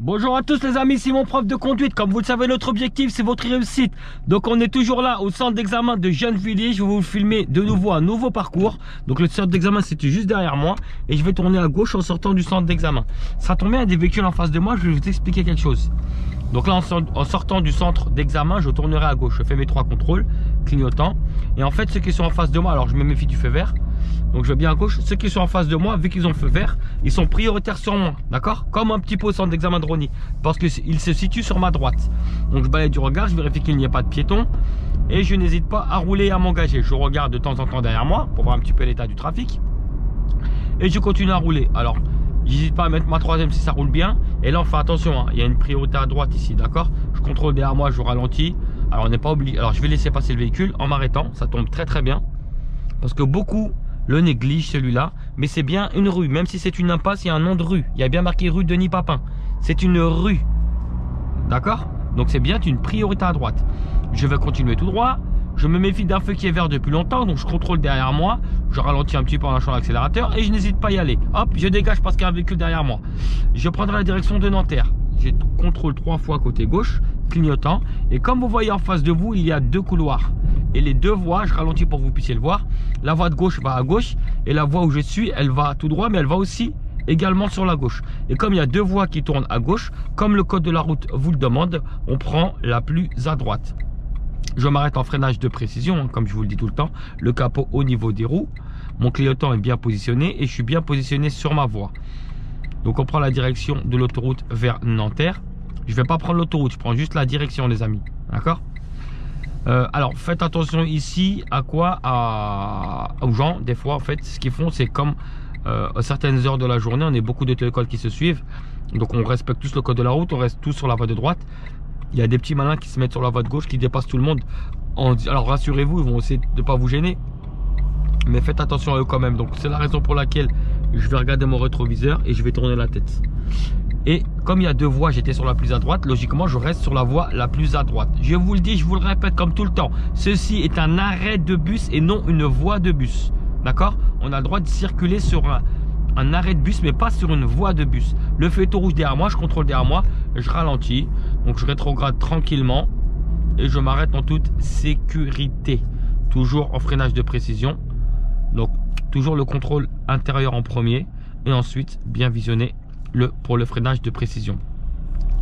Bonjour à tous les amis, c'est mon prof de conduite. Comme vous le savez, notre objectif c'est votre réussite. Donc on est toujours là au centre d'examen de Gennevilliers. Je vais vous filmer de nouveau un nouveau parcours. Donc le centre d'examen c'était juste derrière moi. Et je vais tourner à gauche en sortant du centre d'examen. Ça tombe bien, il y a des véhicules en face de moi, je vais vous expliquer quelque chose. Donc là en sortant du centre d'examen, je tournerai à gauche. Je fais mes 3 contrôles, clignotants. Et en fait ceux qui sont en face de moi, alors je me méfie du feu vert. Donc je vais bien à gauche. Ceux qui sont en face de moi, vu qu'ils ont feu vert, ils sont prioritaires sur moi. D'accord? Comme un petit peu au centre d'examen de Rony. Parce qu'ils se situent sur ma droite. Donc je balaye du regard, je vérifie qu'il n'y a pas de piéton. Et je n'hésite pas à rouler et à m'engager. Je regarde de temps en temps derrière moi pour voir un petit peu l'état du trafic. Et je continue à rouler. Alors, j'hésite pas à mettre ma troisième si ça roule bien. Et là on fait attention, hein. Il y a une priorité à droite ici, d'accord? Je contrôle derrière moi, je ralentis. Alors on n'est pas obligé. Alors je vais laisser passer le véhicule en m'arrêtant. Ça tombe très très bien. Parce que beaucoup le néglige celui-là, mais c'est bien une rue. Même si c'est une impasse, il y a un nom de rue. Il y a bien marqué rue Denis Papin. C'est une rue. D'accord? Donc c'est bien une priorité à droite. Je vais continuer tout droit. Je me méfie d'un feu qui est vert depuis longtemps, donc je contrôle derrière moi. Je ralentis un petit peu en lâchant l'accélérateur et je n'hésite pas à y aller. Hop, je dégage parce qu'il y a un véhicule derrière moi. Je prendrai la direction de Nanterre. Je contrôle 3 fois côté gauche, clignotant. Et comme vous voyez en face de vous, il y a 2 couloirs. Et les 2 voies, je ralentis pour que vous puissiez le voir. La voie de gauche va à gauche et la voie où je suis, elle va tout droit, mais elle va aussi également sur la gauche. Et comme il y a 2 voies qui tournent à gauche, comme le code de la route vous le demande, on prend la plus à droite. Je m'arrête en freinage de précision, hein, comme je vous le dis tout le temps. Le capot au niveau des roues. Mon clignotant est bien positionné et je suis bien positionné sur ma voie. Donc on prend la direction de l'autoroute vers Nanterre. Je ne vais pas prendre l'autoroute, je prends juste la direction les amis. D'accord? Alors faites attention ici à quoi? Aux gens, des fois en fait ce qu'ils font c'est comme à certaines heures de la journée, on est beaucoup d'auto-écoles qui se suivent. Donc on respecte tous le code de la route, on reste tous sur la voie de droite. Il y a des petits malins qui se mettent sur la voie de gauche, qui dépassent tout le monde. Alors rassurez-vous, ils vont essayer de ne pas vous gêner. Mais faites attention à eux quand même. Donc c'est la raison pour laquelle je vais regarder mon rétroviseur et je vais tourner la tête. Et comme il y a 2 voies, j'étais sur la plus à droite. Logiquement, je reste sur la voie la plus à droite. Je vous le dis, je vous le répète comme tout le temps. Ceci est un arrêt de bus et non une voie de bus. D'accord? On a le droit de circuler sur un arrêt de bus, mais pas sur une voie de bus. Le feu est au rouge derrière moi, je contrôle derrière moi. Je ralentis. Donc je rétrograde tranquillement. Et je m'arrête en toute sécurité. Toujours en freinage de précision. Donc toujours le contrôle intérieur en premier. Et ensuite bien visionner pour le freinage de précision.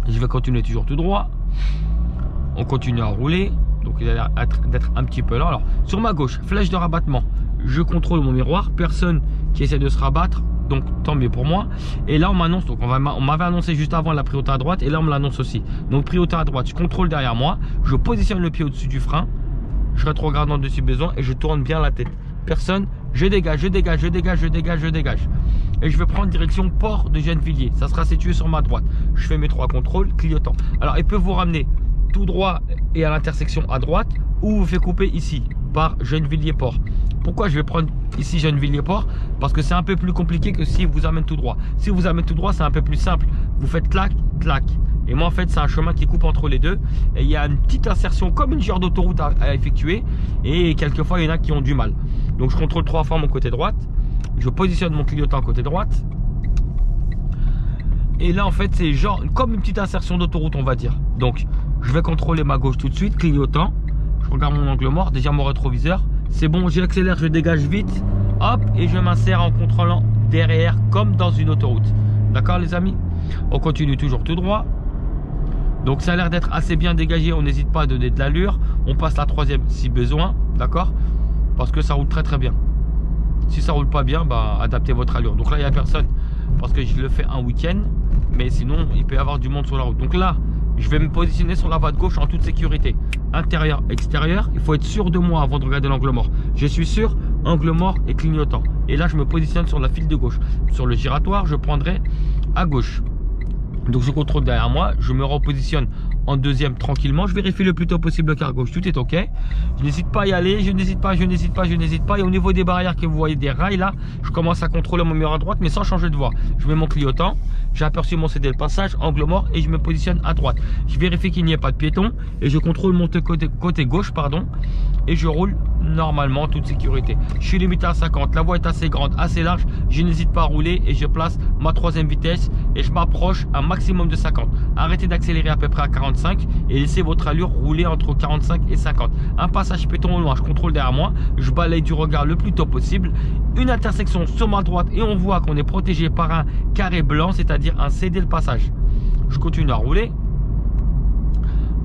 Je vais continuer toujours tout droit. On continue à rouler. Donc il a l'air d'être un petit peu lent. Alors sur ma gauche, flèche de rabattement. Je contrôle mon miroir. Personne qui essaie de se rabattre. Donc tant mieux pour moi. Et là on m'annonce. Donc on m'avait annoncé juste avant la priorité à droite. Et là on me l'annonce aussi. Donc priorité à droite. Je contrôle derrière moi. Je positionne le pied au-dessus du frein. Je rétrograde en dessus besoin. Et je tourne bien la tête. Personne. Je dégage, je dégage, je dégage, je dégage, je dégage. Et je vais prendre direction port de Gennevilliers. Ça sera situé sur ma droite. Je fais mes 3 contrôles, clignotant. Alors, il peut vous ramener tout droit et à l'intersection à droite, ou vous fait couper ici, par Gennevilliers-Port. Pourquoi je vais prendre ici Gennevilliers-Port? Parce que c'est un peu plus compliqué que si vous amène tout droit. Si vous amène tout droit, c'est un peu plus simple. Vous faites clac, clac. Et moi, en fait, c'est un chemin qui coupe entre les deux. Et il y a une petite insertion comme une genre d'autoroute à effectuer. Et quelquefois, il y en a qui ont du mal. Donc, je contrôle 3 fois mon côté droite. Je positionne mon clignotant côté droite. Et là, en fait, c'est genre comme une petite insertion d'autoroute, on va dire. Donc, je vais contrôler ma gauche tout de suite, clignotant. Je regarde mon angle mort, déjà mon rétroviseur. C'est bon, j'accélère, je dégage vite. Hop, et je m'insère en contrôlant derrière comme dans une autoroute. D'accord, les amis? On continue toujours tout droit. Donc, ça a l'air d'être assez bien dégagé. On n'hésite pas à donner de l'allure. On passe la 3e si besoin. D'accord? Parce que ça roule très très bien. Si ça roule pas bien, bah adaptez votre allure. Donc là il n'y a personne parce que je le fais un week-end. Mais sinon il peut y avoir du monde sur la route. Donc là je vais me positionner sur la voie de gauche en toute sécurité. Intérieur, extérieur. Il faut être sûr de moi avant de regarder l'angle mort. Je suis sûr, angle mort et clignotant. Et là je me positionne sur la file de gauche. Sur le giratoire je prendrai à gauche. Donc je contrôle derrière moi, je me repositionne en 2e tranquillement, je vérifie le plus tôt possible le quart gauche, tout est ok. Je n'hésite pas à y aller, je n'hésite pas, je n'hésite pas, je n'hésite pas. Et au niveau des barrières que vous voyez, des rails là, je commence à contrôler mon miroir à droite mais sans changer de voie. Je mets mon clignotant, j'ai aperçu mon CD le passage, angle mort et je me positionne à droite. Je vérifie qu'il n'y ait pas de piéton et je contrôle mon côté gauche pardon. Et je roule normalement, toute sécurité. Je suis limité à 50, la voie est assez grande, assez large, je n'hésite pas à rouler et je place ma 3e vitesse et je m'approche un maximum de 50. Arrêtez d'accélérer à peu près à 45 et laissez votre allure rouler entre 45 et 50. Un passage péton au loin, je contrôle derrière moi, je balaye du regard le plus tôt possible. Une intersection sur ma droite et on voit qu'on est protégé par un carré blanc, c'est-à-dire un cédé le passage. Je continue à rouler.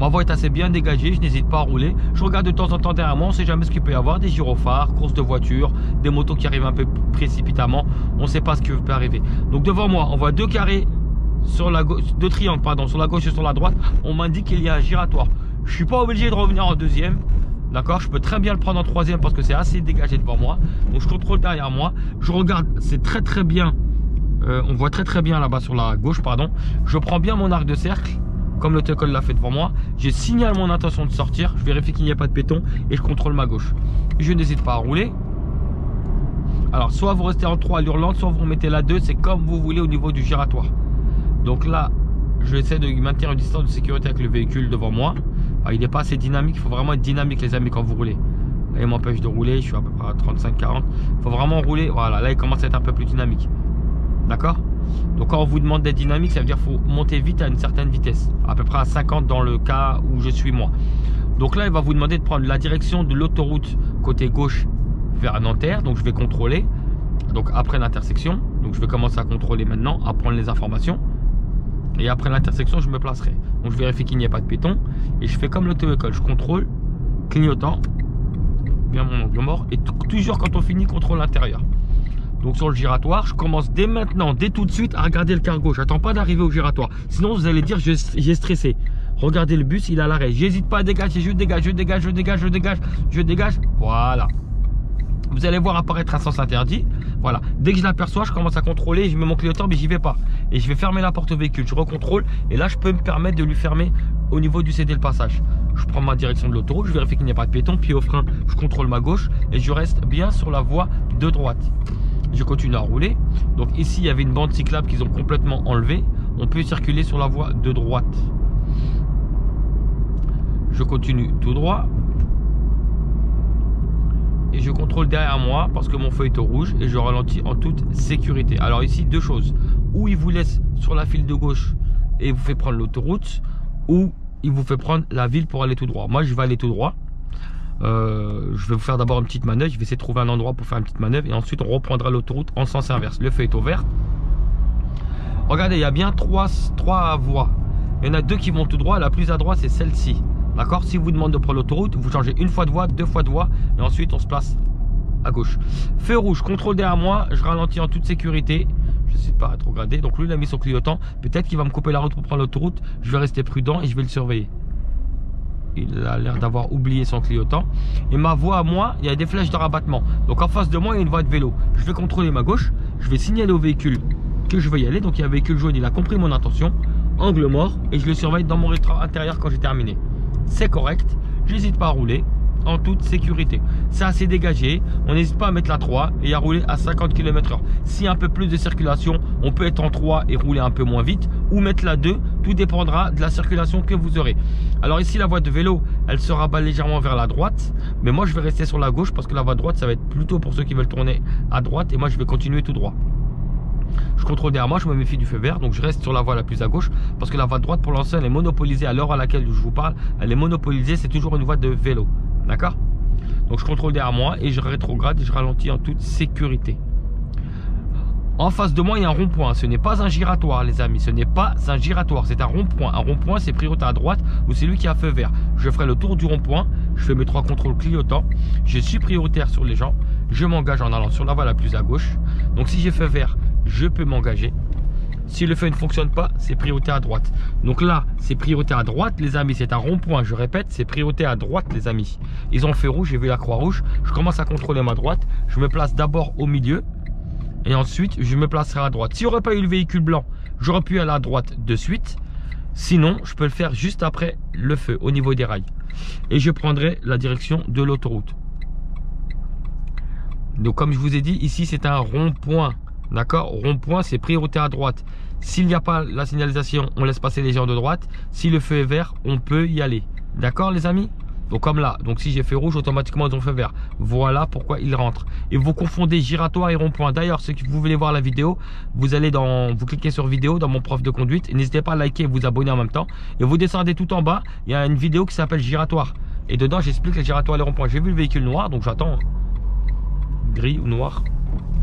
Ma voie est assez bien dégagée, je n'hésite pas à rouler. Je regarde de temps en temps derrière moi, on ne sait jamais ce qu'il peut y avoir. Des gyrophares, courses de voitures, des motos qui arrivent un peu précipitamment. On ne sait pas ce qui peut arriver. Donc devant moi, on voit deux carrés sur la gauche, deux triangles pardon, sur la gauche et sur la droite. On m'indique qu'il y a un giratoire. Je ne suis pas obligé de revenir en 2e. D'accord, je peux très bien le prendre en 3e parce que c'est assez dégagé devant moi. Donc je contrôle derrière moi. Je regarde, c'est très bien. On voit très bien là-bas sur la gauche, pardon. Je prends bien mon arc de cercle. Comme le Tuckle l'a fait devant moi, je signale mon intention de sortir, je vérifie qu'il n'y a pas de péton et je contrôle ma gauche. Je n'hésite pas à rouler. Alors soit vous restez en 3 à l'hurlante, soit vous remettez la 2, c'est comme vous voulez au niveau du giratoire. Donc là, je essaie de maintenir une distance de sécurité avec le véhicule devant moi. Alors, il n'est pas assez dynamique, il faut vraiment être dynamique les amis quand vous roulez. Là il m'empêche de rouler, je suis à peu près à 35-40. Il faut vraiment rouler, voilà, là il commence à être un peu plus dynamique. D'accord ? Donc quand on vous demande d'être dynamique, ça veut dire qu'il faut monter vite à une certaine vitesse, à peu près à 50 dans le cas où je suis moi. Donc là il va vous demander de prendre la direction de l'autoroute côté gauche vers Nanterre. Donc je vais contrôler, donc après l'intersection. Donc je vais commencer à contrôler maintenant, à prendre les informations. Et après l'intersection je me placerai. Donc je vérifie qu'il n'y ait pas de péton. Et je fais comme l'auto-école, je contrôle, clignotant, bien mon angle mort. Et toujours quand on finit, contrôle intérieur. Donc sur le giratoire, je commence dès maintenant, dès tout de suite à regarder le cargo. J'attends pas d'arriver au giratoire. Sinon vous allez dire j'ai stressé. Regardez le bus, il est à l'arrêt. J'hésite pas à dégager, je dégage. Voilà. Vous allez voir apparaître un sens interdit. Voilà. Dès que je l'aperçois, je commence à contrôler. Je mets mon clignotant, mais j'y vais pas. Et je vais fermer la porte au véhicule. Je recontrôle. Et là, je peux me permettre de lui fermer au niveau du cédé le passage. Je prends ma direction de l'autoroute. Je vérifie qu'il n'y a pas de péton. Pied au frein, je contrôle ma gauche. Et je reste bien sur la voie de droite. Je continue à rouler. Donc ici, il y avait une bande cyclable qu'ils ont complètement enlevée. On peut circuler sur la voie de droite. Je continue tout droit. Et je contrôle derrière moi parce que mon feu est au rouge et je ralentis en toute sécurité. Alors ici, deux choses. Ou il vous laisse sur la file de gauche et vous fait prendre l'autoroute, ou il vous fait prendre la ville pour aller tout droit. Moi, je vais aller tout droit. Je vais vous faire d'abord une petite manœuvre. Je vais essayer de trouver un endroit pour faire une petite manœuvre. Et ensuite, on reprendra l'autoroute en sens inverse. Le feu est au vert. Regardez, il y a bien trois voies. Il y en a deux qui vont tout droit. La plus à droite, c'est celle-ci. D'accord? Si vous demande de prendre l'autoroute, vous changez une fois de voie, deux fois de voie. Et ensuite, on se place à gauche. Feu rouge, contrôle derrière moi. Je ralentis en toute sécurité. Je n'essaie pas rétrograder. Donc lui, il a mis son clignotant. Peut-être qu'il va me couper la route pour prendre l'autoroute. Je vais rester prudent et je vais le surveiller. Il a l'air d'avoir oublié son clignotant. Et ma voie à moi, il y a des flèches de rabattement. Donc en face de moi, il y a une voie de vélo. Je vais contrôler ma gauche. Je vais signaler au véhicule que je veux y aller. Donc il y a un véhicule jaune, il a compris mon intention. Angle mort. Et je le surveille dans mon rétro intérieur quand j'ai terminé. C'est correct. J'hésite pas à rouler en toute sécurité. C'est assez dégagé. On n'hésite pas à mettre la 3 et à rouler à 50 km/h. S'il y a un peu plus de circulation, on peut être en 3 et rouler un peu moins vite, ou mettre la 2. Tout dépendra de la circulation que vous aurez. Alors ici, la voie de vélo, elle se rabat légèrement vers la droite. Mais moi, je vais rester sur la gauche parce que la voie de droite, ça va être plutôt pour ceux qui veulent tourner à droite. Et moi, je vais continuer tout droit. Je contrôle derrière moi, je me méfie du feu vert. Donc je reste sur la voie la plus à gauche. Parce que la voie de droite, pour l'instant, elle est monopolisée à l'heure à laquelle je vous parle. Elle est monopolisée, c'est toujours une voie de vélo. D'accord? Donc je contrôle derrière moi et je rétrograde et je ralentis en toute sécurité. En face de moi, il y a un rond-point. Ce n'est pas un giratoire, les amis. Ce n'est pas un giratoire, c'est un rond-point. Un rond-point, c'est priorité à droite ou c'est lui qui a feu vert. Je ferai le tour du rond-point. Je fais mes 3 contrôles clignotants. Je suis prioritaire sur les gens. Je m'engage en allant sur la voie la plus à gauche. Donc si j'ai feu vert, je peux m'engager. Si le feu ne fonctionne pas, c'est priorité à droite. Donc là, c'est priorité à droite, les amis. C'est un rond-point, je répète, c'est priorité à droite, les amis. Ils ont feu rouge, j'ai vu la croix rouge. Je commence à contrôler ma droite. Je me place d'abord au milieu. Et ensuite, je me placerai à droite. S'il n'y aurait pas eu le véhicule blanc, j'aurais pu aller à droite de suite. Sinon, je peux le faire juste après le feu, au niveau des rails. Et je prendrai la direction de l'autoroute. Donc, comme je vous ai dit, ici, c'est un rond-point. D'accord? Rond-point, c'est priorité à droite. S'il n'y a pas la signalisation, on laisse passer les gens de droite. Si le feu est vert, on peut y aller. D'accord, les amis? Donc comme là, donc si j'ai fait rouge, automatiquement ils ont fait vert. Voilà pourquoi ils rentrent. Et vous confondez giratoire et rond-point. D'ailleurs, ceux qui vous voulez voir la vidéo, vous allez vous cliquez sur vidéo dans mon prof de conduite. N'hésitez pas à liker et vous abonner en même temps. Et vous descendez tout en bas, il y a une vidéo qui s'appelle giratoire. Et dedans, j'explique les giratoires et les ronds-points. J'ai vu le véhicule noir, donc j'attends. Gris ou noir.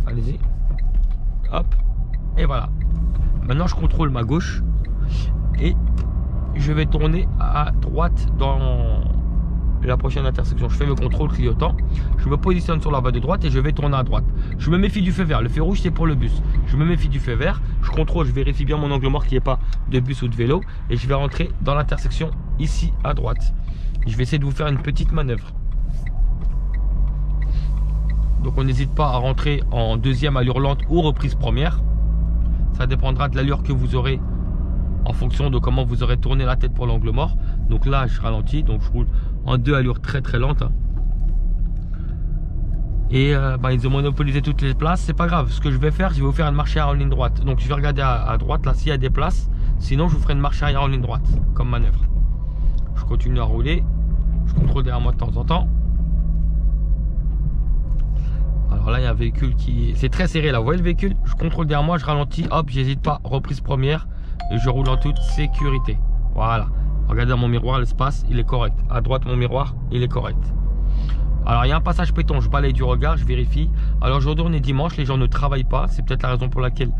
Allez-y. Hop. Et voilà. Maintenant, je contrôle ma gauche. Et je vais tourner à droite dans la prochaine intersection. Je fais le contrôle clignotant. Je me positionne sur la voie de droite et je vais tourner à droite. Je me méfie du feu vert. Le feu rouge, c'est pour le bus. Je me méfie du feu vert. Je contrôle, je vérifie bien mon angle mort qu'il n'y ait pas de bus ou de vélo. Et je vais rentrer dans l'intersection ici à droite. Je vais essayer de vous faire une petite manœuvre. Donc on n'hésite pas à rentrer en deuxième allure lente ou reprise première. Ça dépendra de l'allure que vous aurez en fonction de comment vous aurez tourné la tête pour l'angle mort. Donc là je ralentis, donc je roule en deux allures très lentes. Et ils ont monopolisé toutes les places, c'est pas grave. Ce que je vais faire, je vais vous faire une marche arrière en ligne droite. Donc je vais regarder à droite là s'il y a des places. Sinon je vous ferai une marche arrière en ligne droite comme manœuvre. Je continue à rouler. Je contrôle derrière moi de temps en temps. Alors là, il y a un véhicule qui... C'est très serré là. Vous voyez le véhicule? Je contrôle derrière moi, je ralentis. Hop, j'hésite pas. Reprise première. Et je roule en toute sécurité. Voilà. Regardez dans mon miroir, l'espace, il est correct. À droite, mon miroir, il est correct. Alors, il y a un passage péton. Je balaye du regard, je vérifie. Alors, aujourd'hui, on est dimanche. Les gens ne travaillent pas. C'est peut-être la raison pour laquelle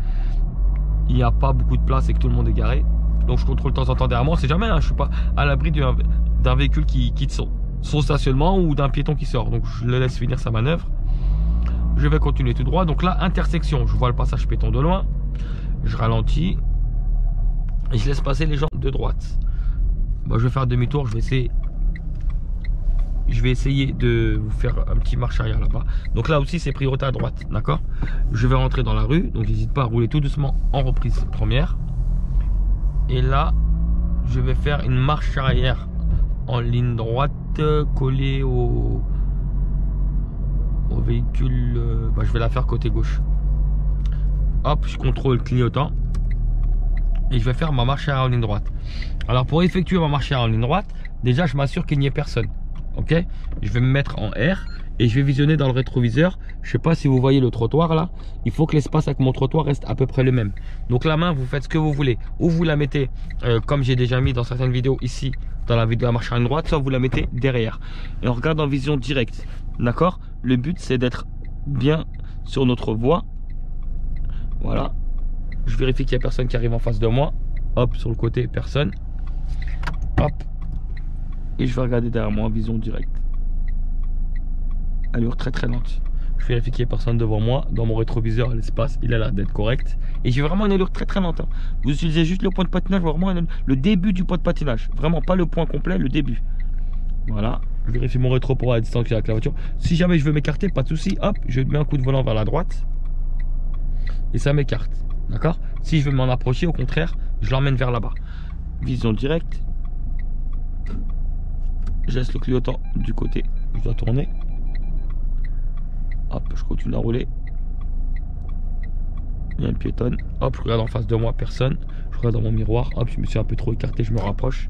il n'y a pas beaucoup de place et que tout le monde est garé. Donc, je contrôle de temps en temps derrière moi. C'est jamais, hein, je suis pas à l'abri d'un véhicule qui quitte son stationnement ou d'un piéton qui sort. Donc, je le laisse finir sa manœuvre. Je vais continuer tout droit. Donc là, intersection. Je vois le passage péton de loin. Je ralentis. Et je laisse passer les gens de droite. Bon, je vais faire demi-tour. Je vais essayer de vous faire un petit marche arrière là-bas. Donc là aussi, c'est priorité à droite. D'accord? Je vais rentrer dans la rue. Donc n'hésite pas à rouler tout doucement en reprise première. Et là, je vais faire une marche arrière en ligne droite collée au véhicule. Je vais la faire côté gauche. Hop, je contrôle clignotant. Et je vais faire ma marche arrière en ligne droite. Alors pour effectuer ma marche arrière en ligne droite, déjà je m'assure qu'il n'y ait personne. Ok? Je vais me mettre en R et je vais visionner dans le rétroviseur. Je sais pas si vous voyez le trottoir là. Il faut que l'espace avec mon trottoir reste à peu près le même. Donc la main, vous faites ce que vous voulez. Ou vous la mettez comme j'ai déjà mis dans certaines vidéos ici, dans la vidéo à marche arrière en ligne droite, soit vous la mettez derrière. Et on regarde en vision directe. D'accord? Le but c'est d'être bien sur notre voie. Voilà. Je vérifie qu'il n'y a personne qui arrive en face de moi. Hop, sur le côté, personne. Hop. Et je vais regarder derrière moi en vision directe. Allure très lente. Je vérifie qu'il n'y a personne devant moi. Dans mon rétroviseur, l'espace, il a l'air d'être correct. Et j'ai vraiment une allure très lente. Hein. Vous utilisez juste le point de patinage, vraiment le début du point de patinage. Vraiment pas le point complet, le début. Voilà. Je vérifie mon rétro pour la distance qu'il y a avec la voiture. Si jamais je veux m'écarter, pas de souci. Hop, je mets un coup de volant vers la droite. Et ça m'écarte. D'accord? Si je veux m'en approcher, au contraire, je l'emmène vers là-bas. Vision directe. Je laisse le clignotant du côté. Je dois tourner. Hop, je continue à rouler. Il y a une piétonne. Hop, je regarde en face de moi, personne. Je regarde dans mon miroir. Hop, je me suis un peu trop écarté, je me rapproche.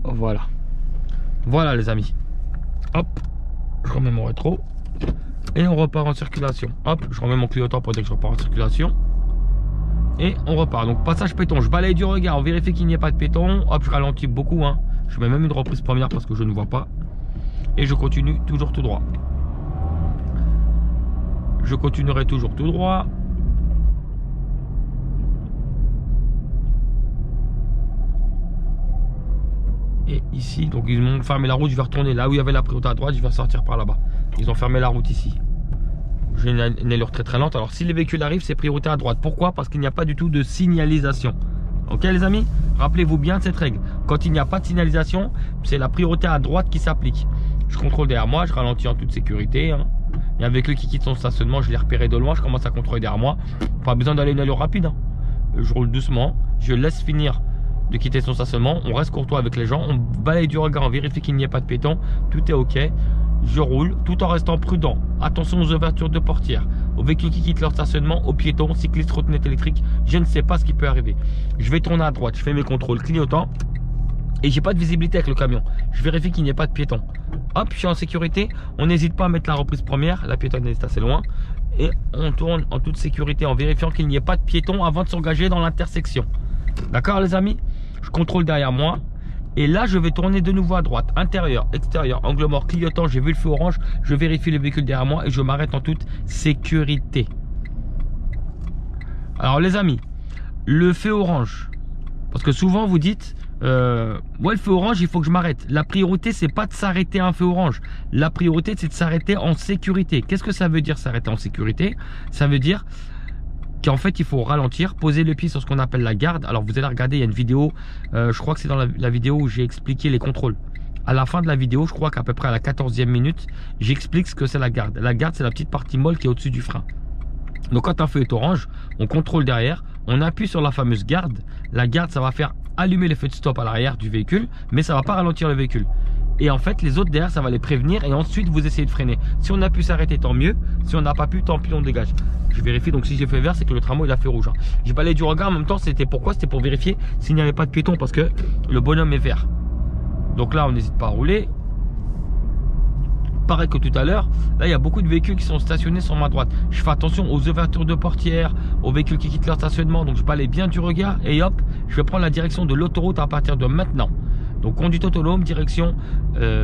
Voilà. Voilà les amis. Hop, je remets mon rétro. Et on repart en circulation. Hop, je remets mon clignotant pour dire que je repars en circulation. Et on repart. Donc passage péton, je balaye du regard, on vérifie qu'il n'y ait pas de péton. Hop, je ralentis beaucoup. Hein. Je mets même une reprise première parce que je ne vois pas. Et je continue toujours tout droit. Je continuerai toujours tout droit. Et ici, donc ils m'ont fermé la route, je vais retourner là où il y avait la priorité à droite, je vais sortir par là-bas. Ils ont fermé la route ici. J'ai une allure très lente. Alors si les véhicules arrivent, c'est priorité à droite. Pourquoi? Parce qu'il n'y a pas du tout de signalisation. Ok les amis? Rappelez-vous bien de cette règle. Quand il n'y a pas de signalisation, c'est la priorité à droite qui s'applique. Je contrôle derrière moi, je ralentis en toute sécurité. Hein. Il y a un véhicule qui quitte son stationnement, je l'ai repéré de loin, je commence à contrôler derrière moi. Pas besoin d'aller une allure rapide. Hein. Je roule doucement, je laisse finir de quitter son stationnement, on reste courtois avec les gens, on balaye du regard, on vérifie qu'il n'y ait pas de péton, tout est ok. Je roule tout en restant prudent. Attention aux ouvertures de portières, aux véhicules qui quittent leur stationnement, aux piétons, cyclistes, trottinettes électriques. Je ne sais pas ce qui peut arriver. Je vais tourner à droite, je fais mes contrôles clignotants. et j'ai pas de visibilité avec le camion. Je vérifie qu'il n'y ait pas de piéton. Hop, je suis en sécurité. On n'hésite pas à mettre la reprise première. La piétonne est assez loin. Et on tourne en toute sécurité en vérifiant qu'il n'y ait pas de piéton avant de s'engager dans l'intersection. D'accord les amis? Je contrôle derrière moi. Et là, je vais tourner de nouveau à droite. Intérieur, extérieur, angle mort, clignotant. J'ai vu le feu orange. Je vérifie le véhicule derrière moi et je m'arrête en toute sécurité. Alors les amis, le feu orange. Parce que souvent vous dites, ouais le feu orange il faut que je m'arrête. La priorité c'est pas de s'arrêter à un feu orange. La priorité c'est de s'arrêter en sécurité. Qu'est-ce que ça veut dire s'arrêter en sécurité? Ça veut dire qu'en fait il faut ralentir, poser le pied sur ce qu'on appelle la garde. Alors vous allez regarder, il y a une vidéo, je crois que c'est dans la vidéo où j'ai expliqué les contrôles. À la fin de la vidéo, je crois qu'à peu près à la 14e minute, j'explique ce que c'est la garde. La garde c'est la petite partie molle qui est au-dessus du frein. Donc quand un feu est orange, on contrôle derrière, on appuie sur la fameuse garde. La garde, ça va faire allumer les feux de stop à l'arrière du véhicule, mais ça ne va pas ralentir le véhicule. Et en fait, les autres derrière, ça va les prévenir et ensuite vous essayez de freiner. Si on a pu s'arrêter, tant mieux. Si on n'a pas pu, tant pis, on dégage. Je vérifie, donc si j'ai fait vert, c'est que le tramway il a fait rouge. J'ai balayé du regard en même temps, c'était pourquoi? C'était pour vérifier s'il n'y avait pas de piéton parce que le bonhomme est vert. Donc là, on n'hésite pas à rouler. Pareil que tout à l'heure, là il y a beaucoup de véhicules qui sont stationnés sur ma droite. Je fais attention aux ouvertures de portières, aux véhicules qui quittent leur stationnement. Donc je balaye bien du regard et hop, je vais prendre la direction de l'autoroute à partir de maintenant. Donc conduite autonome, direction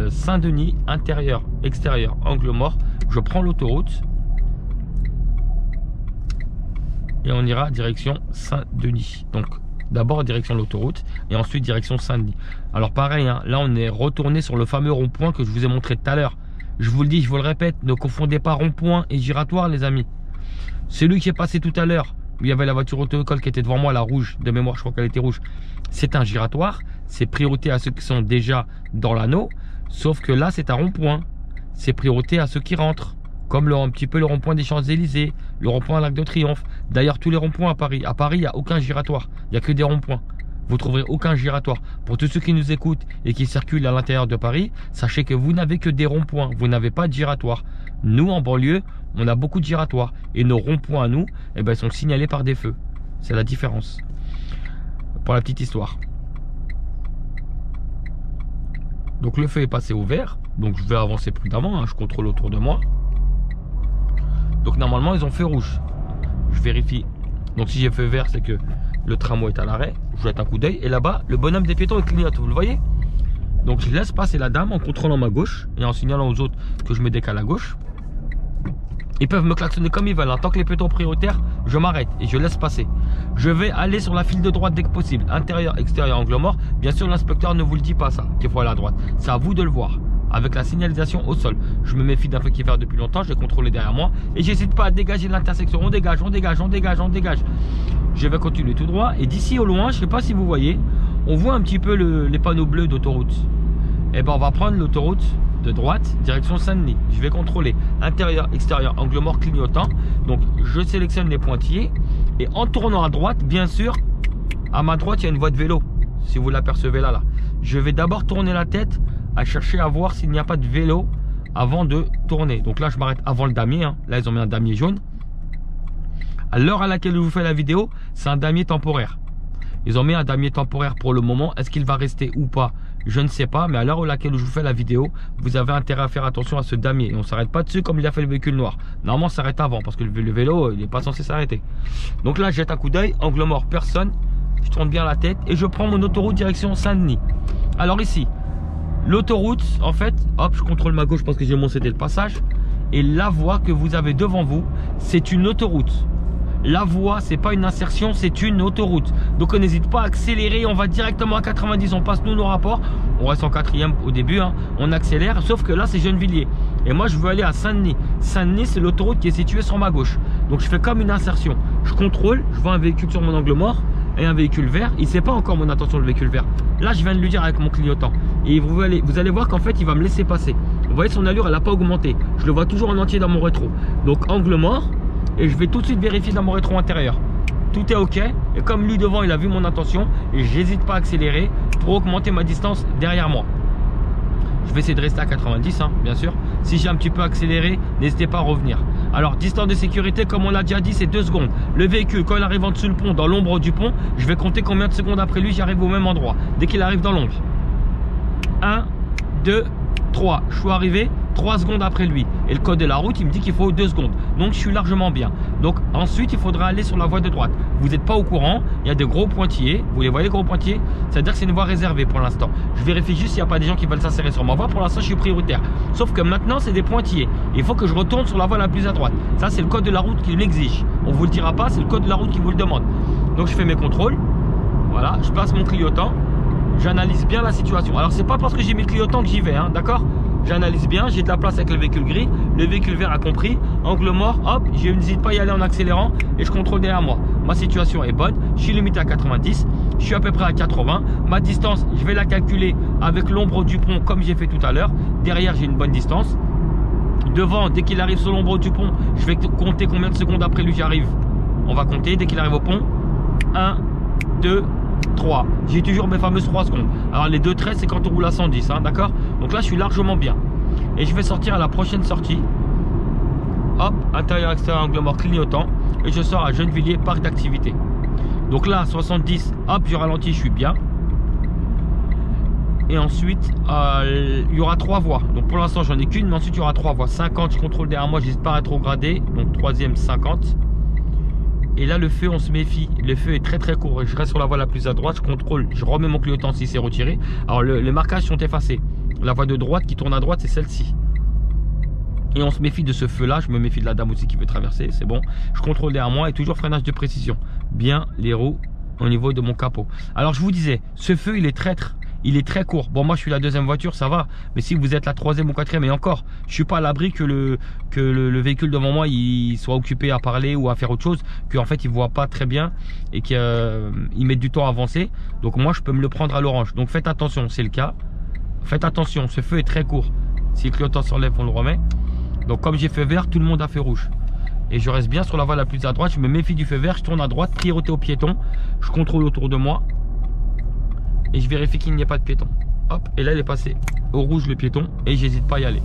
Saint-Denis, intérieur, extérieur, angle mort. Je prends l'autoroute et on ira direction Saint-Denis. Donc d'abord direction l'autoroute et ensuite direction Saint-Denis. Alors pareil, hein, là on est retourné sur le fameux rond-point que je vous ai montré tout à l'heure. Je vous le dis, je vous le répète, ne confondez pas rond-point et giratoire les amis. Celui qui est passé tout à l'heure, où il y avait la voiture auto-école qui était devant moi, la rouge, de mémoire je crois qu'elle était rouge. C'est un giratoire, c'est priorité à ceux qui sont déjà dans l'anneau. Sauf que là c'est un rond-point, c'est priorité à ceux qui rentrent. Comme un petit peu le rond-point des Champs-Élysées, le rond-point à l'Arc de Triomphe. D'ailleurs tous les ronds-points à Paris il n'y a aucun giratoire, il n'y a que des ronds-points. Vous trouverez aucun giratoire. Pour tous ceux qui nous écoutent et qui circulent à l'intérieur de Paris, sachez que vous n'avez que des ronds-points. Vous n'avez pas de giratoire. Nous, en banlieue, on a beaucoup de giratoires. Et nos ronds-points à nous, eh ben, ils sont signalés par des feux. C'est la différence. Pour la petite histoire. Donc le feu est passé au vert. Donc je vais avancer prudemment. Hein. Je contrôle autour de moi. Donc normalement, ils ont feu rouge. Je vérifie. Donc si j'ai feu vert, c'est que le tramway est à l'arrêt. Je jette un coup d'œil. Et là-bas, le bonhomme des piétons il clignote. Vous le voyez? Donc je laisse passer la dame en contrôlant ma gauche et en signalant aux autres que je me décale à gauche. Ils peuvent me klaxonner comme ils veulent. Tant que les piétons prioritaires, je m'arrête et je laisse passer. Je vais aller sur la file de droite dès que possible. Intérieur, extérieur, angle mort. Bien sûr, l'inspecteur ne vous le dit pas ça, qu'il faut aller à droite. C'est à vous de le voir. Avec la signalisation au sol. Je me méfie d'un feu qui est vert depuis longtemps. Je l'ai contrôlé derrière moi. Et j'hésite pas à dégager l'intersection. On dégage, on dégage, on dégage, on dégage. Je vais continuer tout droit. Et d'ici au loin, je ne sais pas si vous voyez, on voit un petit peu les panneaux bleus d'autoroute. Et ben on va prendre l'autoroute de droite, direction Saint-Denis. Je vais contrôler intérieur, extérieur, angle mort, clignotant. Donc je sélectionne les pointillés. Et en tournant à droite, bien sûr, à ma droite, il y a une voie de vélo. Si vous l'apercevez là. Je vais d'abord tourner la tête à chercher à voir s'il n'y a pas de vélo avant de tourner. Donc là, je m'arrête avant le damier. Hein. Là, ils ont mis un damier jaune. À l'heure à laquelle je vous fais la vidéo, c'est un damier temporaire. Ils ont mis un damier temporaire pour le moment. Est-ce qu'il va rester ou pas? Je ne sais pas. Mais à l'heure à laquelle je vous fais la vidéo, vous avez intérêt à faire attention à ce damier. Et on ne s'arrête pas dessus comme il a fait le véhicule noir. Normalement, on s'arrête avant parce que le vélo, il n'est pas censé s'arrêter. Donc là, je jette un coup d'œil. Angle mort, personne. Je tourne bien la tête et je prends mon autoroute direction Saint-Denis. Alors ici, l'autoroute, en fait, hop, je contrôle ma gauche parce que j'ai mon cédé le passage. Et la voie que vous avez devant vous, c'est une autoroute. La voie, c'est pas une insertion, c'est une autoroute. Donc on n'hésite pas à accélérer, on va directement à 90, on passe nous nos rapports. On reste en 4e au début, hein. On accélère, sauf que là c'est Gennevilliers. Et moi je veux aller à Saint-Denis. Saint-Denis, c'est l'autoroute qui est située sur ma gauche. Donc je fais comme une insertion. Je contrôle, je vois un véhicule sur mon angle mort et un véhicule vert. Il ne sait pas encore mon attention le véhicule vert. Là je viens de lui dire avec mon clignotant. Et vous allez voir qu'en fait il va me laisser passer. Vous voyez son allure elle n'a pas augmenté. Je le vois toujours en entier dans mon rétro. Donc angle mort. Et je vais tout de suite vérifier dans mon rétro intérieur. Tout est ok. Et comme lui devant il a vu mon intention, j'hésite pas à accélérer pour augmenter ma distance derrière moi. Je vais essayer de rester à 90 hein, bien sûr. Si j'ai un petit peu accéléré, n'hésitez pas à revenir. Alors distance de sécurité comme on l'a déjà dit, c'est 2 secondes. Le véhicule quand il arrive en dessous du pont, dans l'ombre du pont, je vais compter combien de secondes après lui j'arrive au même endroit. Dès qu'il arrive dans l'ombre. 1, 2, 3. Je suis arrivé 3 secondes après lui. Et le code de la route, il me dit qu'il faut 2 secondes. Donc, je suis largement bien. Donc, ensuite, il faudra aller sur la voie de droite. Vous n'êtes pas au courant. Il y a des gros pointillés. Vous les voyez, les gros pointillés? C'est-à-dire que c'est une voie réservée pour l'instant. Je vérifie juste s'il n'y a pas des gens qui veulent s'insérer sur ma voie. Pour l'instant, je suis prioritaire. Sauf que maintenant, c'est des pointillés. Il faut que je retourne sur la voie la plus à droite. Ça, c'est le code de la route qui l'exige. On ne vous le dira pas. C'est le code de la route qui vous le demande. Donc, je fais mes contrôles. Voilà. Je place mon clignotant. J'analyse bien la situation. Alors, c'est pas parce que j'ai mis le clignotant que j'y vais, hein, d'accord? J'analyse bien, j'ai de la place avec le véhicule gris, le véhicule vert a compris, angle mort, hop, je n'hésite pas à y aller en accélérant et je contrôle derrière moi. Ma situation est bonne, je suis limité à 90, je suis à peu près à 80, ma distance, je vais la calculer avec l'ombre du pont comme j'ai fait tout à l'heure. Derrière, j'ai une bonne distance. Devant, dès qu'il arrive sur l'ombre du pont, je vais compter combien de secondes après lui j'arrive. On va compter dès qu'il arrive au pont. 1, 2, 3. J'ai toujours mes fameuses 3 secondes. Alors les 2 traits, c'est quand on roule à 110, hein, d'accord? Donc là, je suis largement bien. Et je vais sortir à la prochaine sortie. Hop, intérieur, extérieur, angle mort, clignotant. Et je sors à Gennevilliers, parc d'activité. Donc là, 70, hop, je ralentis, je suis bien. Et ensuite, il y aura 3 voies. Donc pour l'instant, j'en ai qu'une, mais ensuite, il y aura 3 voies. 50, je contrôle derrière moi, j'hésite pas à rétrograder. Donc troisième, 50. Et là, le feu, on se méfie. Le feu est très très court. Je reste sur la voie la plus à droite. Je contrôle. Je remets mon clignotant si c'est retiré. Alors, les marquages sont effacés. La voie de droite qui tourne à droite, c'est celle-ci. Et on se méfie de ce feu-là. Je me méfie de la dame aussi qui veut traverser. C'est bon. Je contrôle derrière moi et toujours freinage de précision. Bien les roues au niveau de mon capot. Alors, je vous disais, ce feu, il est traître. Il est très court. Bon, moi, je suis la deuxième voiture, ça va. Mais si vous êtes la troisième ou quatrième, et encore, je suis pas à l'abri que le véhicule devant moi, il soit occupé à parler ou à faire autre chose, qu'en fait, il voit pas très bien et qu'il mette du temps à avancer. Donc, moi, je peux me le prendre à l'orange. Donc, faites attention, c'est le cas. Faites attention, ce feu est très court. Si le clignotant s'enlève, on le remet. Donc, comme j'ai feu vert, tout le monde a feu rouge. Et je reste bien sur la voie la plus à droite. Je me méfie du feu vert, je tourne à droite, priorité aux piétons. Je contrôle autour de moi. Et je vérifie qu'il n'y ait pas de piéton. Hop, et là il est passé au rouge le piéton et j'hésite pas à y aller.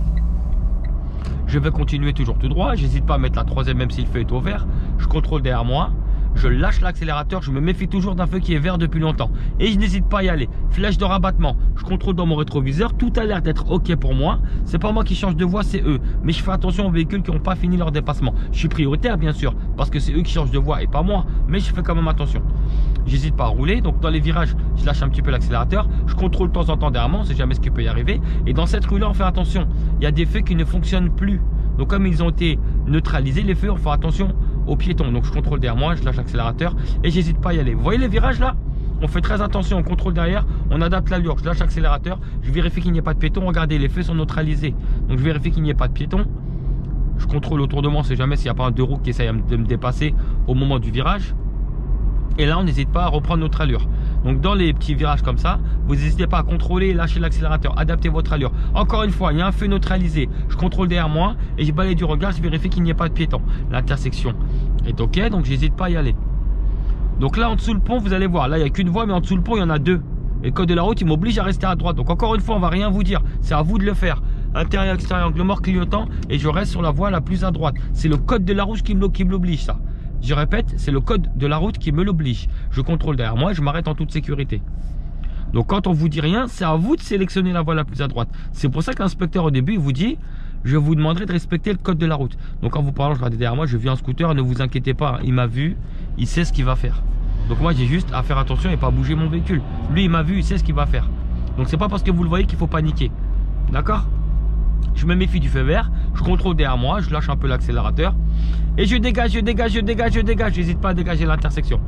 Je vais continuer toujours tout droit, j'hésite pas à mettre la troisième même si le feu est au vert. Je contrôle derrière moi, je lâche l'accélérateur, je me méfie toujours d'un feu qui est vert depuis longtemps. Et je n'hésite pas à y aller. Flèche de rabattement, je contrôle dans mon rétroviseur, tout a l'air d'être ok pour moi. C'est pas moi qui change de voie, c'est eux. Mais je fais attention aux véhicules qui n'ont pas fini leur dépassement. Je suis prioritaire bien sûr, parce que c'est eux qui changent de voie et pas moi. Mais je fais quand même attention. J'hésite pas à rouler, donc dans les virages, je lâche un petit peu l'accélérateur. Je contrôle de temps en temps derrière moi, on sait jamais ce qui peut y arriver. Et dans cette rue-là, on fait attention. Il y a des feux qui ne fonctionnent plus. Donc comme ils ont été neutralisés, les feux, on fait attention aux piétons. Donc je contrôle derrière moi, je lâche l'accélérateur et j'hésite pas à y aller. Vous voyez les virages là? On fait très attention, on contrôle derrière, on adapte l'allure, je lâche l'accélérateur, je vérifie qu'il n'y ait pas de piéton. Regardez, les feux sont neutralisés. Donc je vérifie qu'il n'y ait pas de piéton. Je contrôle autour de moi, on sait jamais s'il n'y a pas un deux roues qui essaye de me dépasser au moment du virage. Et là, on n'hésite pas à reprendre notre allure. Donc dans les petits virages comme ça, vous n'hésitez pas à contrôler et lâcher l'accélérateur, adapter votre allure. Encore une fois, il y a un feu neutralisé. Je contrôle derrière moi et je balaye du regard, je vérifie qu'il n'y ait pas de piéton. L'intersection est ok, donc j'hésite pas à y aller. Donc là, en dessous le pont, vous allez voir, là, il n'y a qu'une voie, mais en dessous le pont, il y en a 2. Et le code de la route, il m'oblige à rester à droite. Donc encore une fois, on va rien vous dire. C'est à vous de le faire. Intérieur, extérieur, angle mort, clignotant, et je reste sur la voie la plus à droite. C'est le code de la route qui me l'oblige, ça. Je répète, c'est le code de la route qui me l'oblige. Je contrôle derrière moi et je m'arrête en toute sécurité. Donc quand on vous dit rien, c'est à vous de sélectionner la voie la plus à droite. C'est pour ça que l'inspecteur au début il vous dit, je vous demanderai de respecter le code de la route. Donc en vous parlant, je regarde derrière moi, je vis en scooter, ne vous inquiétez pas, il m'a vu, il sait ce qu'il va faire. Donc moi j'ai juste à faire attention et pas bouger mon véhicule. Lui il m'a vu, il sait ce qu'il va faire. Donc c'est pas parce que vous le voyez qu'il faut paniquer. D'accord ? Je me méfie du feu vert, je contrôle derrière moi, je lâche un peu l'accélérateur et je dégage, j'hésite pas à dégager l'intersection.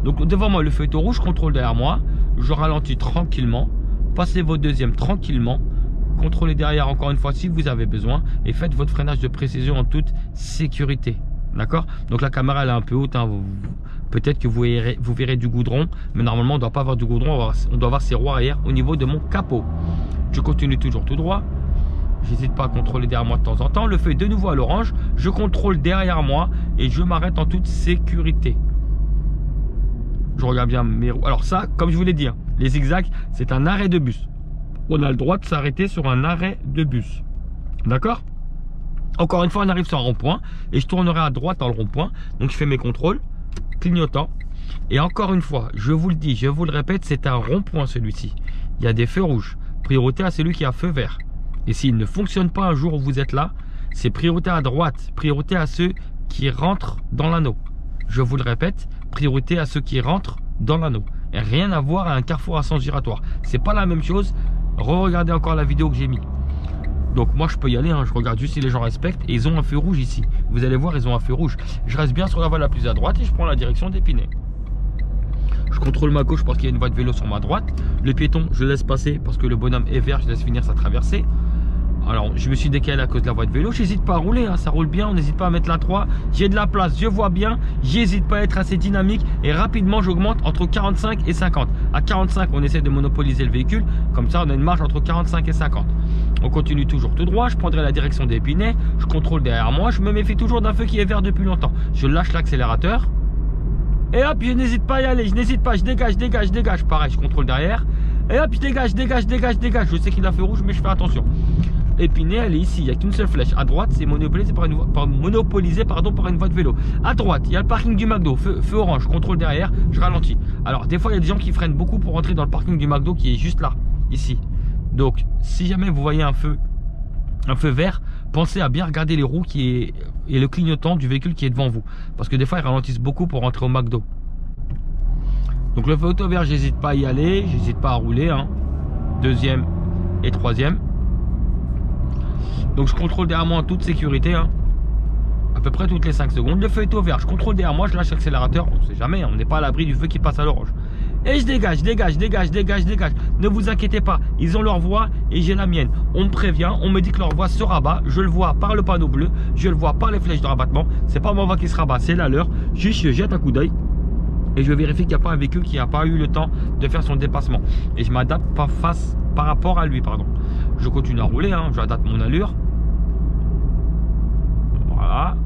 Donc devant moi le feu est au rouge, je contrôle derrière moi, je ralentis tranquillement, passez votre deuxième tranquillement, contrôlez derrière encore une fois si vous avez besoin et faites votre freinage de précision en toute sécurité. D'accord? Donc la caméra elle est un peu haute, hein. Peut-être que vous verrez du goudron, mais normalement on ne doit pas avoir du goudron, on doit avoir ses roues arrière au niveau de mon capot. Je continue toujours tout droit. J'hésite pas à contrôler derrière moi de temps en temps. Le feu est de nouveau à l'orange. Je contrôle derrière moi et je m'arrête en toute sécurité. Je regarde bien mes roues. Alors ça, comme je vous l'ai dit, hein, les zigzags, c'est un arrêt de bus. On a le droit de s'arrêter sur un arrêt de bus. D'accord? Encore une fois, on arrive sur un rond-point et je tournerai à droite dans le rond-point. Donc je fais mes contrôles, clignotant. Et encore une fois, je vous le dis, je vous le répète, c'est un rond-point celui-ci. Il y a des feux rouges. priorité à celui qui a feu vert. Et s'il ne fonctionne pas un jour où vous êtes là, c'est priorité à droite, priorité à ceux qui rentrent dans l'anneau. Je vous le répète, priorité à ceux qui rentrent dans l'anneau. Et rien à voir à un carrefour à sens giratoire. C'est pas la même chose. Re-regardez encore la vidéo que j'ai mis. Donc moi je peux y aller, hein. Je regarde juste si les gens respectent. Et ils ont un feu rouge ici. Vous allez voir, ils ont un feu rouge. Je reste bien sur la voie la plus à droite et je prends la direction d'Épinay. Je contrôle ma gauche parce qu'il y a une voie de vélo sur ma droite. Le piéton, je laisse passer parce que le bonhomme est vert. Je laisse finir sa traversée. Alors je me suis décalé à cause de la voie de vélo. J'hésite pas à rouler, hein. Ça roule bien. On n'hésite pas à mettre la 3. J'ai de la place, je vois bien. J'hésite pas à être assez dynamique. Et rapidement j'augmente entre 45 et 50. À 45 on essaie de monopoliser le véhicule. Comme ça on a une marge entre 45 et 50. On continue toujours tout droit. Je prendrai la direction d'Épinay. Je contrôle derrière moi. Je me méfie toujours d'un feu qui est vert depuis longtemps. Je lâche l'accélérateur. Et hop, je n'hésite pas à y aller. Je n'hésite pas. Je dégage. Pareil, je contrôle derrière. Et hop, je dégage. Je sais qu'il a feu rouge, mais je fais attention. Épinay, elle est ici. Il n'y a qu'une seule flèche. À droite, c'est monopolisé par une voie de vélo. À droite, il y a le parking du McDo. Feu orange. Je contrôle derrière. Je ralentis. Alors, des fois, il y a des gens qui freinent beaucoup pour rentrer dans le parking du McDo qui est juste là, ici. Donc, si jamais vous voyez un feu vert, pensez à bien regarder les roues et le clignotant du véhicule qui est devant vous. Parce que des fois, ils ralentissent beaucoup pour rentrer au McDo. Donc, le feu auto vert, j'hésite pas à y aller. J'hésite pas à rouler. Hein. Deuxième et troisième. Donc, je contrôle derrière moi en toute sécurité. Hein. À peu près toutes les 5 secondes. Le feu est au vert. Je contrôle derrière moi. Je lâche l'accélérateur. On ne sait jamais. On n'est pas à l'abri du feu qui passe à l'orange. Et je dégage. Ne vous inquiétez pas, ils ont leur voie et j'ai la mienne. On me prévient, on me dit que leur voie se rabat. Je le vois par le panneau bleu, je le vois par les flèches de rabattement. C'est pas ma voie qui se rabat, c'est la leur. Juste je jette un coup d'œil et je vérifie qu'il n'y a pas un véhicule qui n'a pas eu le temps de faire son dépassement. Et je m'adapte par rapport à lui, pardon. Je continue à rouler, hein, j'adapte mon allure. Voilà.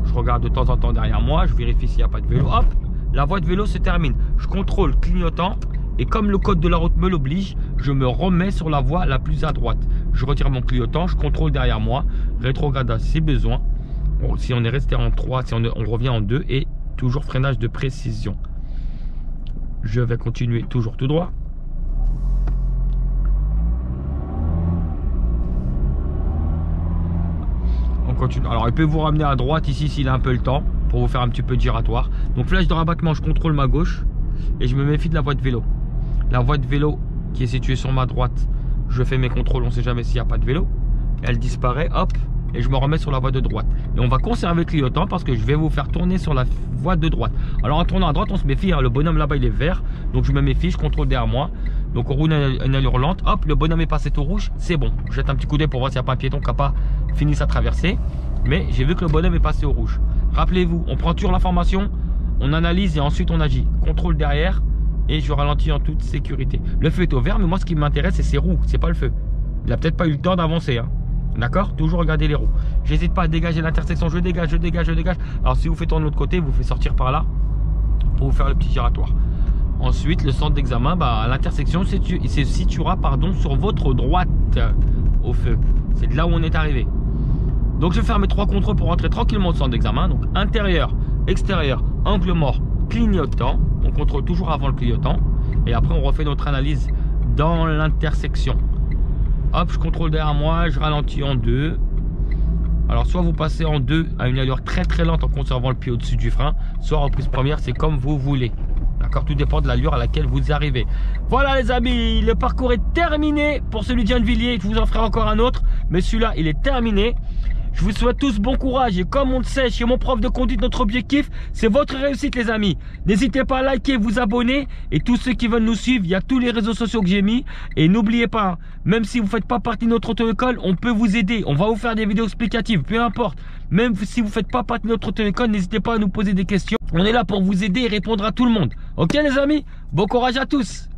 Je regarde de temps en temps derrière moi, je vérifie s'il n'y a pas de vélo. Hop, la voie de vélo se termine. Je contrôle clignotant et comme le code de la route me l'oblige, je me remets sur la voie la plus à droite. Je retire mon clignotant, je contrôle derrière moi, rétrogradage si besoin. Bon, si on est resté en 3, si on revient en 2 et toujours freinage de précision. Je vais continuer toujours tout droit. On continue. Alors il peut vous ramener à droite ici s'il a un peu le temps pour vous faire un petit peu de giratoire. Donc flèche de rabattement, je contrôle ma gauche et je me méfie de la voie de vélo. La voie de vélo qui est située sur ma droite, je fais mes contrôles, on ne sait jamais s'il n'y a pas de vélo. Elle disparaît, hop, et je me remets sur la voie de droite. Et on va conserver le clignotant parce que je vais vous faire tourner sur la voie de droite. Alors en tournant à droite, on se méfie, hein, le bonhomme là-bas il est vert, donc je me méfie, je contrôle derrière moi. Donc on roule une allure lente, hop, le bonhomme est passé tout rouge, c'est bon. Je jette un petit coup d'œil pour voir s'il n'y a pas un piéton qui n'a pas fini sa traversée. Mais j'ai vu que le bonhomme est passé au rouge. Rappelez-vous, on prend toujours l'information, on analyse et ensuite on agit. Contrôle derrière et je ralentis en toute sécurité. Le feu est au vert, mais moi ce qui m'intéresse c'est ses roues, c'est pas le feu. Il a peut-être pas eu le temps d'avancer, hein. D'accord? Toujours regarder les roues. J'hésite pas à dégager l'intersection, je dégage. Alors si vous faites tourner de l'autre côté, vous faites sortir par là pour vous faire le petit giratoire. Ensuite, le centre d'examen, l'intersection se situera sur votre droite au feu. C'est de là où on est arrivé. Donc je vais faire mes 3 contrôles pour rentrer tranquillement au centre d'examen. Donc intérieur, extérieur, angle mort, clignotant. On contrôle toujours avant le clignotant. Et après on refait notre analyse dans l'intersection. Hop, je contrôle derrière moi, je ralentis en 2. Alors soit vous passez en 2 à une allure très lente en conservant le pied au-dessus du frein, soit en prise première, c'est comme vous voulez. D'accord, tout dépend de l'allure à laquelle vous arrivez. Voilà les amis, le parcours est terminé pour celui de Gennevilliers. Je vous en ferai encore un autre, mais celui-là il est terminé. Je vous souhaite tous bon courage et comme on le sait chez mon prof de conduite, notre objectif c'est votre réussite les amis. N'hésitez pas à liker, vous abonner et tous ceux qui veulent nous suivre, il y a tous les réseaux sociaux que j'ai mis. Et n'oubliez pas, même si vous ne faites pas partie de notre auto-école, on peut vous aider. On va vous faire des vidéos explicatives, peu importe. Même si vous ne faites pas partie de notre auto-école, n'hésitez pas à nous poser des questions. On est là pour vous aider et répondre à tout le monde. Ok les amis, bon courage à tous.